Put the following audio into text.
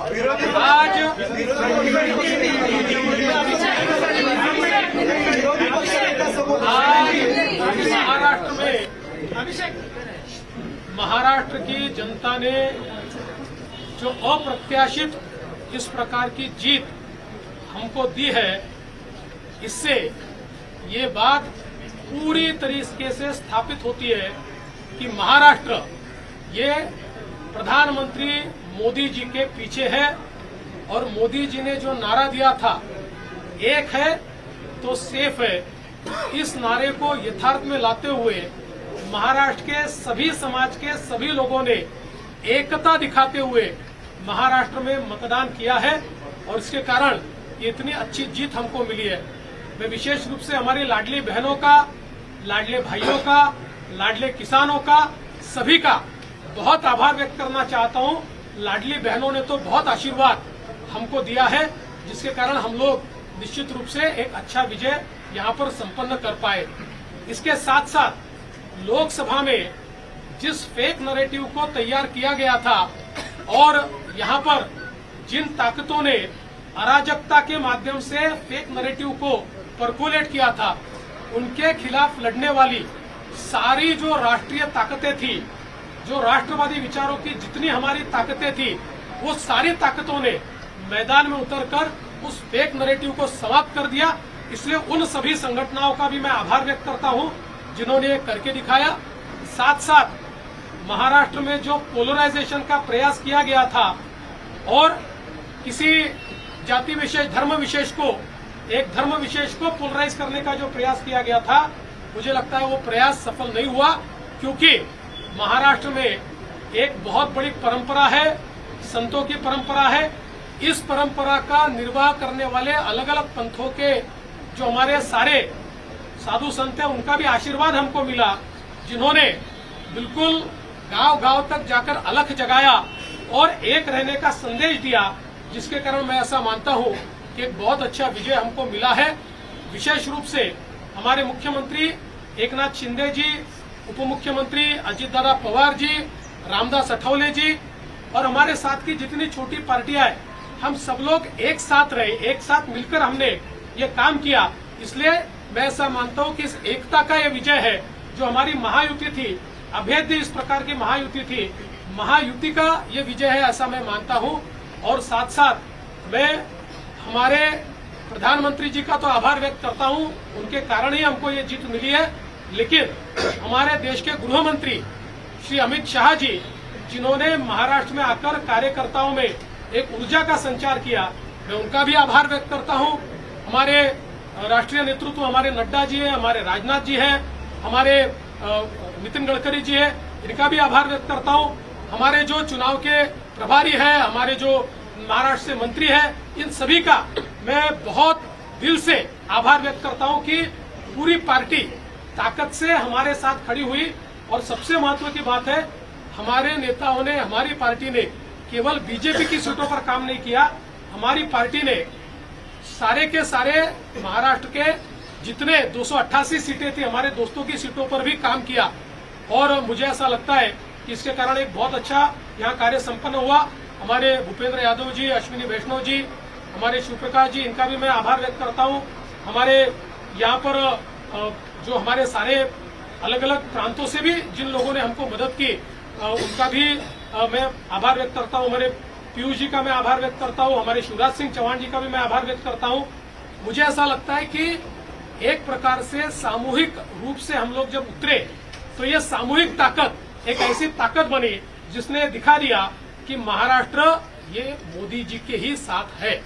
आज महाराष्ट्र की जनता ने जो अप्रत्याशित इस प्रकार की जीत हमको दी है, इससे ये बात पूरी तरीके से स्थापित होती है कि महाराष्ट्र ये प्रधानमंत्री मोदी जी के पीछे है। और मोदी जी ने जो नारा दिया था, एक है तो सेफ है, इस नारे को यथार्थ में लाते हुए महाराष्ट्र के सभी समाज के सभी लोगों ने एकता दिखाते हुए महाराष्ट्र में मतदान किया है और इसके कारण ये इतनी अच्छी जीत हमको मिली है। मैं विशेष रूप से हमारी लाडली बहनों का, लाडले भाइयों का, लाडले किसानों का, सभी का बहुत आभार व्यक्त करना चाहता हूं। लाडली बहनों ने तो बहुत आशीर्वाद हमको दिया है, जिसके कारण हम लोग निश्चित रूप से एक अच्छा विजय यहां पर संपन्न कर पाए। इसके साथ साथ लोकसभा में जिस फेक नैरेटिव को तैयार किया गया था और यहां पर जिन ताकतों ने अराजकता के माध्यम से फेक नैरेटिव को परकोलेट किया था, उनके खिलाफ लड़ने वाली सारी जो राष्ट्रीय ताकतें थी, जो राष्ट्रवादी विचारों की जितनी हमारी ताकतें थी, वो सारी ताकतों ने मैदान में उतरकर उस फेक नैरेटिव को समाप्त कर दिया। इसलिए उन सभी संगठनों का भी मैं आभार व्यक्त करता हूं जिन्होंने ये करके दिखाया। साथ साथ महाराष्ट्र में जो पोलराइजेशन का प्रयास किया गया था और किसी जाति विशेष, धर्म विशेष को, एक धर्म विशेष को पोलराइज करने का जो प्रयास किया गया था, मुझे लगता है वो प्रयास सफल नहीं हुआ, क्योंकि महाराष्ट्र में एक बहुत बड़ी परंपरा है, संतों की परंपरा है। इस परंपरा का निर्वाह करने वाले अलग अलग पंथों के जो हमारे सारे साधु संत हैं, उनका भी आशीर्वाद हमको मिला, जिन्होंने बिल्कुल गांव-गांव तक जाकर अलख जगाया और एक रहने का संदेश दिया, जिसके कारण मैं ऐसा मानता हूं कि एक बहुत अच्छा विजय हमको मिला है। विशेष रूप से हमारे मुख्यमंत्री एकनाथ शिंदे जी, उप मुख्यमंत्री अजितदादा पवार जी, रामदास अठावले जी और हमारे साथ की जितनी छोटी पार्टियां हैं, हम सब लोग एक साथ रहे, एक साथ मिलकर हमने ये काम किया। इसलिए मैं ऐसा मानता हूं कि इस एकता का ये विजय है, जो हमारी महायुति थी, अभेद्य इस प्रकार की महायुति थी, महायुति का ये विजय है, ऐसा मैं मानता हूं। और साथ साथ मैं हमारे प्रधानमंत्री जी का तो आभार व्यक्त करता हूं, उनके कारण ही हमको ये जीत मिली है। लेकिन हमारे देश के गृह मंत्री श्री अमित शाह जी, जिन्होंने महाराष्ट्र में आकर कार्यकर्ताओं में एक ऊर्जा का संचार किया, मैं उनका भी आभार व्यक्त करता हूं। हमारे राष्ट्रीय नेतृत्व, हमारे नड्डा जी है, हमारे राजनाथ जी है, हमारे नितिन गडकरी जी है, इनका भी आभार व्यक्त करता हूं। हमारे जो चुनाव के प्रभारी है, हमारे जो महाराष्ट्र से मंत्री है, इन सभी का मैं बहुत दिल से आभार व्यक्त करता हूं कि पूरी पार्टी ताकत से हमारे साथ खड़ी हुई। और सबसे महत्व की बात है, हमारे नेताओं ने, हमारी पार्टी ने केवल बीजेपी की सीटों पर काम नहीं किया, हमारी पार्टी ने सारे के सारे महाराष्ट्र के जितने 288 सीटें थी, हमारे दोस्तों की सीटों पर भी काम किया। और मुझे ऐसा लगता है कि इसके कारण एक बहुत अच्छा यहाँ कार्य संपन्न हुआ। हमारे भूपेंद्र यादव जी, अश्विनी वैष्णव जी, हमारे शिवप्रकाश जी, इनका भी मैं आभार व्यक्त करता हूँ। हमारे यहाँ पर जो हमारे सारे अलग अलग प्रांतों से भी जिन लोगों ने हमको मदद की, उनका भी मैं आभार व्यक्त करता हूँ। हमारे पीयूष जी का मैं आभार व्यक्त करता हूँ, हमारे शिवराज सिंह चौहान जी का भी मैं आभार व्यक्त करता हूँ। मुझे ऐसा लगता है कि एक प्रकार से सामूहिक रूप से हम लोग जब उतरे, तो ये सामूहिक ताकत एक ऐसी ताकत बनी जिसने दिखा दिया कि महाराष्ट्र ये मोदी जी के ही साथ है।